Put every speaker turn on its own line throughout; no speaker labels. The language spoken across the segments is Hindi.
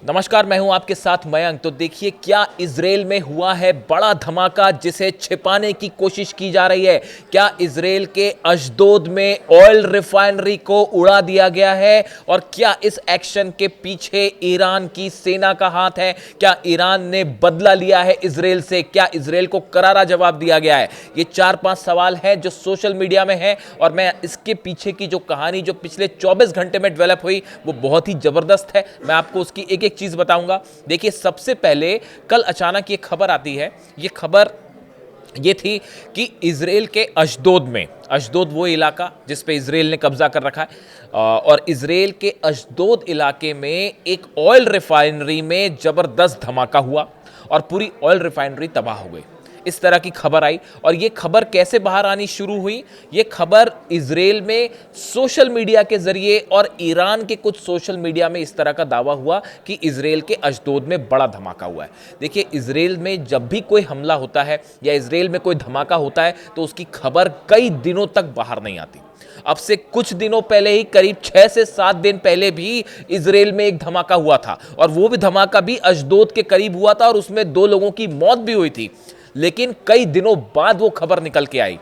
नमस्कार, मैं हूं आपके साथ मयंक। तो देखिए क्या इजराइल में हुआ है बड़ा धमाका जिसे छिपाने की कोशिश की जा रही है। क्या इजराइल के अशदोद में ऑयल रिफाइनरी को उड़ा दिया गया है और क्या इस एक्शन के पीछे ईरान की सेना का हाथ है? क्या ईरान ने बदला लिया है इजराइल से? क्या इजराइल को करारा जवाब दिया गया है? ये 4-5 सवाल हैं जो सोशल मीडिया में है और मैं इसके पीछे की जो कहानी जो पिछले 24 घंटे में डेवलप हुई वो बहुत ही जबरदस्त है। मैं आपको उसकी एक एक चीज बताऊंगा। देखिए सबसे पहले कल अचानक ये खबर आती है। ये खबर ये थी कि इजराइल के अशदोद में, अशदोद वो इलाका जिस पे इजराइल ने कब्जा कर रखा है, और इजराइल के अशदोद इलाके में एक ऑयल रिफाइनरी में जबरदस्त धमाका हुआ और पूरी ऑयल रिफाइनरी तबाह हो गई। इस तरह की खबर आई। और ये खबर कैसे बाहर आनी शुरू हुई? ये खबर इजराइल में सोशल मीडिया के जरिए और ईरान के कुछ सोशल मीडिया में इस तरह का दावा हुआ कि इजराइल के अशदोद में बड़ा धमाका हुआ है। देखिए इजराइल में जब भी कोई हमला होता है या इजराइल में कोई धमाका होता है तो उसकी खबर कई दिनों तक बाहर नहीं आती। अब से कुछ दिनों पहले ही, करीब 6 से 7 दिन पहले भी इजराइल में एक धमाका हुआ था और वो भी धमाका भी अशदोद के करीब हुआ था और उसमें 2 लोगों की मौत भी हुई थी। लेकिन कई दिनों बाद वो खबर निकल के आई।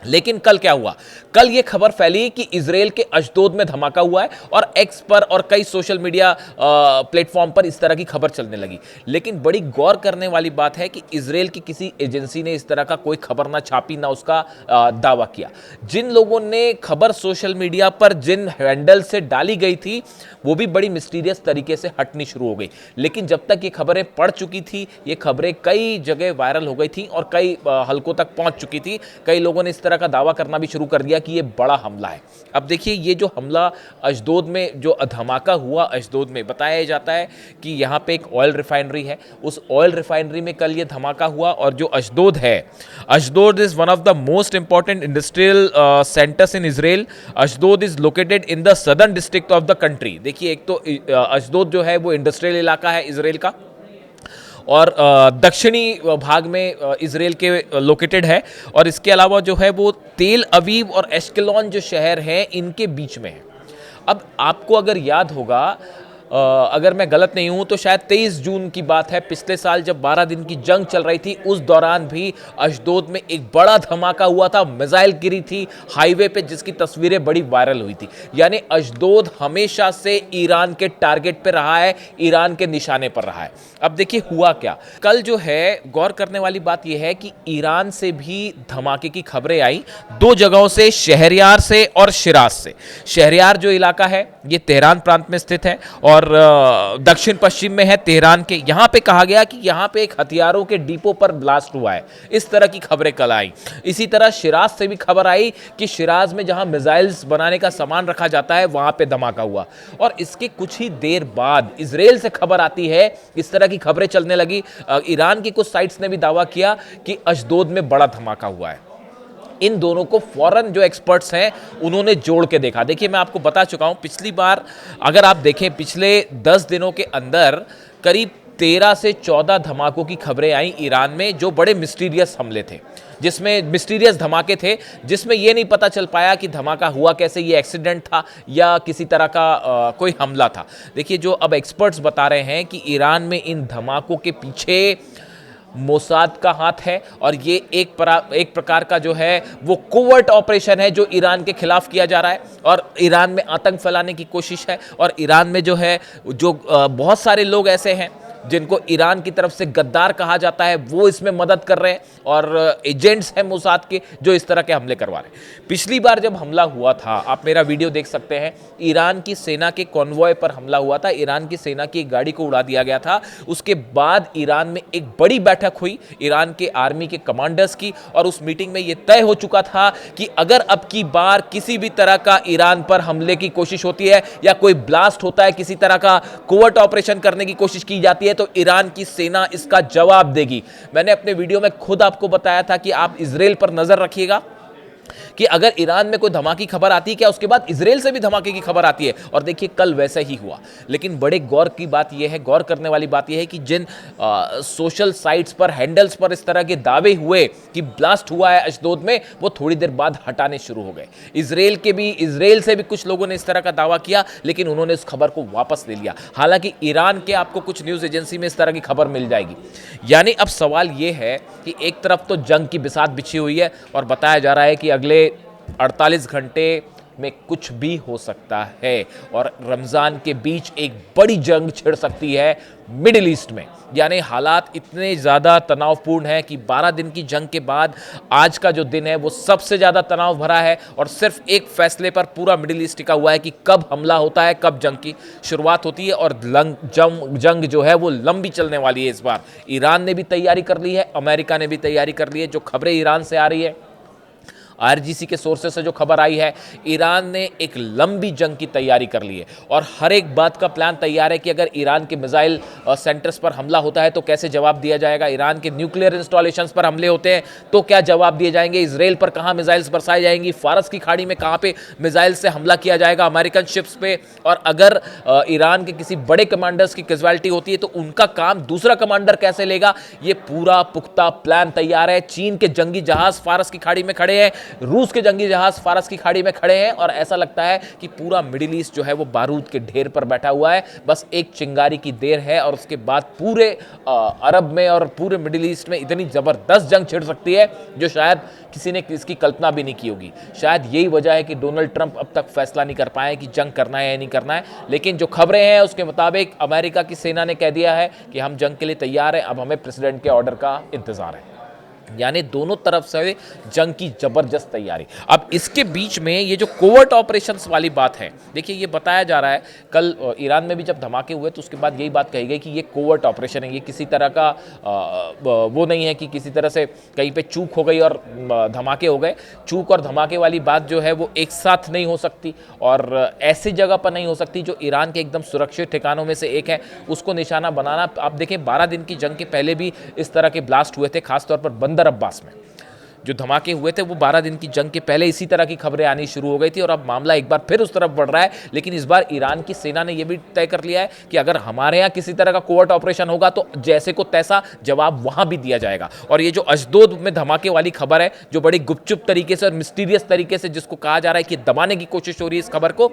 लेकिन कल क्या हुआ? कल ये खबर फैली कि इजराइल के अशदोद में धमाका हुआ है और एक्स पर और कई सोशल मीडिया प्लेटफॉर्म पर इस तरह की खबर चलने लगी। लेकिन बड़ी गौर करने वाली बात है कि इजराइल की किसी एजेंसी ने इस तरह का कोई खबर ना छापी, ना उसका दावा किया। जिन लोगों ने खबर सोशल मीडिया पर जिन हैंडल से डाली गई थी वो भी बड़ी मिस्टीरियस तरीके से हटनी शुरू हो गई। लेकिन जब तक ये खबरें पड़ चुकी थी, ये खबरें कई जगह वायरल हो गई थी और कई हलकों तक पहुंच चुकी थी। कई लोगों ने इस तरह का दावा करना भी शुरू कर दिया कि ये बड़ा हमला है। अब देखिए ये जो हमला अशदोद में, जो धमाका हुआ अशदोद में, बताया जाता है कि यहाँ पे एक ऑयल रिफाइनरी है। उस ऑयल रिफाइनरी में कल ये धमाका हुआ और जो अशदोद है, Ashdod is one of the most important industrial centres in Israel. Ashdod is located in the southern district of the country. देखिए एक तो अशदोद जो है वो इंडस्ट्रियल इलाका है इजराइल का और दक्षिणी भाग में इजराइल के लोकेटेड है। और इसके अलावा जो है वो तेल अवीव और एश्केलॉन जो शहर हैं इनके बीच में है। अब आपको अगर याद होगा, अगर मैं गलत नहीं हूं तो शायद 23 जून की बात है, पिछले साल जब 12 दिन की जंग चल रही थी उस दौरान भी अशदोद में एक बड़ा धमाका हुआ था। मिसाइल गिरी थी हाईवे पे जिसकी तस्वीरें बड़ी वायरल हुई थी। यानी अशदोद हमेशा से ईरान के टारगेट पे रहा है, ईरान के निशाने पर रहा है। अब देखिए हुआ क्या कल जो है, गौर करने वाली बात यह है कि ईरान से भी धमाके की खबरें आई 2 जगहों से, शहरयार से और शिराज से। शहरयार जो इलाका है ये तेहरान प्रांत में स्थित है और दक्षिण पश्चिम में है तेहरान के। यहां पे कहा गया कि यहां पे एक हथियारों के डिपो पर ब्लास्ट हुआ है। इस तरह की खबरें कल आई। इसी तरह शिराज से भी खबर आई कि शिराज में जहां मिसाइल्स बनाने का सामान रखा जाता है वहां पे धमाका हुआ। और इसके कुछ ही देर बाद इजराइल से खबर आती है, इस तरह की खबरें चलने लगी। ईरान की कुछ साइट्स ने भी दावा किया कि अशदोद में बड़ा धमाका हुआ है। इन दोनों को फौरन जो एक्सपर्ट्स हैं उन्होंने जोड़ के देखा। देखिए मैं आपको बता चुका हूं, पिछली बार अगर आप देखें पिछले 10 दिनों के अंदर करीब 13 से 14 धमाकों की खबरें आई ईरान में, जो बड़े मिस्टीरियस हमले थे, जिसमें मिस्टीरियस धमाके थे, जिसमें यह नहीं पता चल पाया कि धमाका हुआ कैसे, ये एक्सीडेंट था या किसी तरह का कोई हमला था। देखिए जो अब एक्सपर्ट्स बता रहे हैं कि ईरान में इन धमाकों के पीछे मोसाद का हाथ है और ये एक प्रकार का जो है वो कोवर्ट ऑपरेशन है जो ईरान के खिलाफ किया जा रहा है और ईरान में आतंक फैलाने की कोशिश है। और ईरान में जो है जो बहुत सारे लोग ऐसे हैं जिनको ईरान की तरफ से गद्दार कहा जाता है, वो इसमें मदद कर रहे हैं और एजेंट्स हैं मोसाद के जो इस तरह के हमले करवा रहे हैं। पिछली बार जब हमला हुआ था, आप मेरा वीडियो देख सकते हैं, ईरान की सेना के कॉन्वॉय पर हमला हुआ था। ईरान की सेना की एक गाड़ी को उड़ा दिया गया था। उसके बाद ईरान में एक बड़ी बैठक हुई ईरान के आर्मी के कमांडर्स की और उस मीटिंग में यह तय हो चुका था कि अगर अब की बार किसी भी तरह का ईरान पर हमले की कोशिश होती है या कोई ब्लास्ट होता है, किसी तरह का कोवर्ट ऑपरेशन करने की कोशिश की जाती है तो ईरान की सेना इसका जवाब देगी। मैंने अपने वीडियो में खुद आपको बताया था कि आप इजराइल पर नजर रखिएगा कि अगर ईरान में कोई धमाके की खबर आती है क्या उसके बाद इजराइल से भी धमाके की खबर आती है। और देखिए कल वैसा ही हुआ। लेकिन बड़े गौर की बात यह है, गौर करने वाली बात यह है कि जिन सोशल साइट्स पर, हैंडल्स पर इस तरह के दावे हुए कि ब्लास्ट हुआ है अशदोद में, वो थोड़ी देर बाद हटाने शुरू हो गए। इजराइल से भी कुछ लोगों ने इस तरह का दावा किया, लेकिन उन्होंने इस खबर को वापस ले लिया। हालांकि ईरान के आपको कुछ न्यूज़ एजेंसी में इस तरह की खबर मिल जाएगी। यानी अब सवाल यह है कि एक तरफ तो जंग की बिसात बिछी हुई है और बताया जा रहा है कि अगले 48 घंटे में कुछ भी हो सकता है और रमज़ान के बीच एक बड़ी जंग छिड़ सकती है मिडिल ईस्ट में। यानी हालात इतने ज़्यादा तनावपूर्ण हैं कि 12 दिन की जंग के बाद आज का जो दिन है वो सबसे ज़्यादा तनाव भरा है और सिर्फ एक फैसले पर पूरा मिडिल ईस्ट टिका हुआ है कि कब हमला होता है, कब जंग की शुरुआत होती है। और जंग जो है वो लंबी चलने वाली है। इस बार ईरान ने भी तैयारी कर ली है, अमेरिका ने भी तैयारी कर ली है। जो खबरें ईरान से आ रही है, आरजीसी के सोर्सेस से जो खबर आई है, ईरान ने एक लंबी जंग की तैयारी कर ली है और हर एक बात का प्लान तैयार है कि अगर ईरान के मिसाइल सेंटर्स पर हमला होता है तो कैसे जवाब दिया जाएगा, ईरान के न्यूक्लियर इंस्टॉलेशंस पर हमले होते हैं तो क्या जवाब दिए जाएंगे, इजराइल पर कहाँ मिसाइल्स बरसाई जाएंगी, फारस की खाड़ी में कहाँ पे मिसाइल से हमला किया जाएगा, अमेरिकन शिप्स पे। और अगर ईरान के किसी बड़े कमांडर्स की कैजुअलिटी होती है तो उनका काम दूसरा कमांडर कैसे लेगा, ये पूरा पुख्ता प्लान तैयार है। चीन के जंगी जहाज फारस की खाड़ी में खड़े हैं, रूस के जंगी जहाज फारस की खाड़ी में खड़े हैं और ऐसा लगता है कि पूरा मिडिल ईस्ट जो है वो बारूद के ढेर पर बैठा हुआ है। बस एक चिंगारी की देर है और उसके बाद पूरे अरब में और पूरे मिडिल ईस्ट में इतनी जबरदस्त जंग छिड़ सकती है जो शायद किसी ने इसकी कल्पना भी नहीं की होगी। शायद यही वजह है कि डोनाल्ड ट्रंप अब तक फैसला नहीं कर पाए कि जंग करना है या नहीं करना है। लेकिन जो खबरें हैं उसके मुताबिक अमेरिका की सेना ने कह दिया है कि हम जंग के लिए तैयार हैं, अब हमें प्रेसिडेंट के ऑर्डर का इंतजार है। यानी दोनों तरफ से जंग की जबरदस्त तैयारी। अब इसके बीच में ये जो कोवर्ट ऑपरेशंस वाली बात है, देखिए ये बताया जा रहा है, कल ईरान में भी जब धमाके हुए तो उसके बाद यही बात कही गई कि ये कोवर्ट ऑपरेशन है, ये किसी तरह का वो नहीं है कि किसी तरह से कहीं पे चूक हो गई और धमाके हो गए। चूक और धमाके वाली बात जो है वो एक साथ नहीं हो सकती और ऐसी जगह पर नहीं हो सकती जो ईरान के एकदम सुरक्षित ठिकानों में से एक है, उसको निशाना बनाना। आप देखें 12 दिन की जंग के पहले भी इस तरह के ब्लास्ट हुए थे, खासतौर पर बंदर अब्बास में जो धमाके हुए थे वो 12 दिन की जंग के पहले इसी तरह की खबरें आनी शुरू हो गई थी और अब मामला एक बार फिर उस तरफ बढ़ रहा है। लेकिन इस बार ईरान की सेना ने यह भी तय कर लिया है कि अगर हमारे यहाँ किसी तरह का कोवर्ट ऑपरेशन होगा तो जैसे को तैसा जवाब वहां भी दिया जाएगा। और ये जो अशदोद में धमाके वाली खबर है, जो बड़ी गुपचुप तरीके से और मिस्टीरियस तरीके से जिसको कहा जा रहा है कि दबाने की कोशिश हो रही है इस खबर को,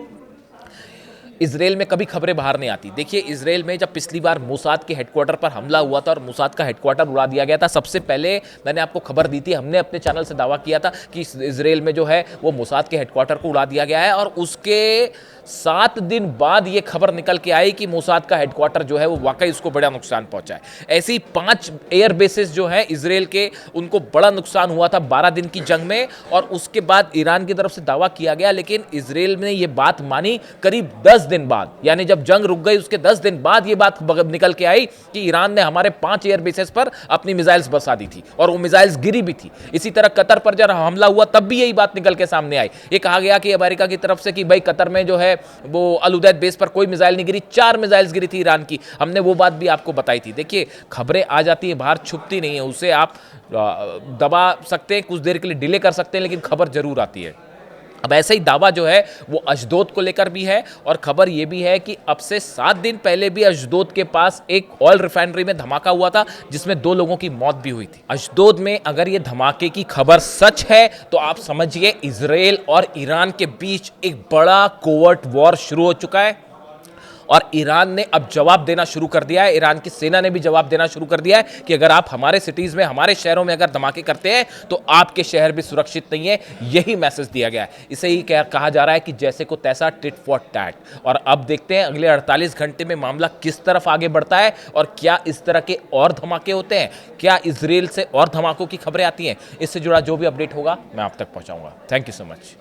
इजराइल में कभी खबरें बाहर नहीं आती। देखिए इजराइल में जब पिछली बार मोसाद के हेडक्वार्टर पर हमला हुआ था और मोसाद का हेडक्वार्टर उड़ा दिया गया था, सबसे पहले मैंने आपको खबर दी थी, हमने अपने चैनल से दावा किया था कि इजराइल में जो है वो मोसाद के हेडक्वार्टर को उड़ा दिया गया है और उसके 7 दिन बाद ये खबर निकल के आई कि मोसाद का हेडक्वार्टर जो है वो वाकई उसको बड़ा नुकसान पहुंचा है। ऐसे ही 5 एयर बेसेस जो है इजराइल के, उनको बड़ा नुकसान हुआ था 12 दिन की जंग में और उसके बाद ईरान की तरफ से दावा किया गया। लेकिन इजराइल ने ये बात मानी करीब 10 दिन बाद, यानी जब जंग रुक गई उसके 10 दिन बाद ये बात निकल के आई कि ईरान ने हमारे 5 एयर बेसेस पर अपनी मिसाइल्स बरसा दी थी और वो मिसाइल्स गिरी भी थी। इसी तरह कतर पर जब हमला हुआ तब भी यही बात निकल के सामने आई। ये कहा गया कि अमेरिका की तरफ से कि भाई कतर में जो है वो अल उदैद बेस पर कोई मिसाइल नहीं गिरी, 4 मिसाइल्स गिरी थी ईरान की। हमने वो बात भी आपको बताई थी। देखिए खबरें आ जाती है बाहर, छुपती नहीं है, उसे आप दबा सकते हैं, कुछ देर के लिए डिले कर सकते हैं, लेकिन खबर जरूर आती है। अब ऐसा ही दावा जो है वो अशदोद को लेकर भी है और खबर यह भी है कि अब से 7 दिन पहले भी अशदोद के पास एक ऑयल रिफाइनरी में धमाका हुआ था जिसमें 2 लोगों की मौत भी हुई थी। अशदोद में अगर ये धमाके की खबर सच है तो आप समझिए इजराइल और ईरान के बीच एक बड़ा कोवर्ट वॉर शुरू हो चुका है और ईरान ने अब जवाब देना शुरू कर दिया है। ईरान की सेना ने भी जवाब देना शुरू कर दिया है कि अगर आप हमारे सिटीज में, हमारे शहरों में अगर धमाके करते हैं तो आपके शहर भी सुरक्षित नहीं है। यही मैसेज दिया गया है। इसे ही कहा जा रहा है कि जैसे को तैसा, टिट फॉर टैट। और अब देखते हैं अगले 48 घंटे में मामला किस तरफ आगे बढ़ता है और क्या इस तरह के और धमाके होते हैं, क्या इजराइल से और धमाकों की खबरें आती हैं। इससे जुड़ा जो भी अपडेट होगा मैं आप तक पहुंचाऊंगा। Thank you so much.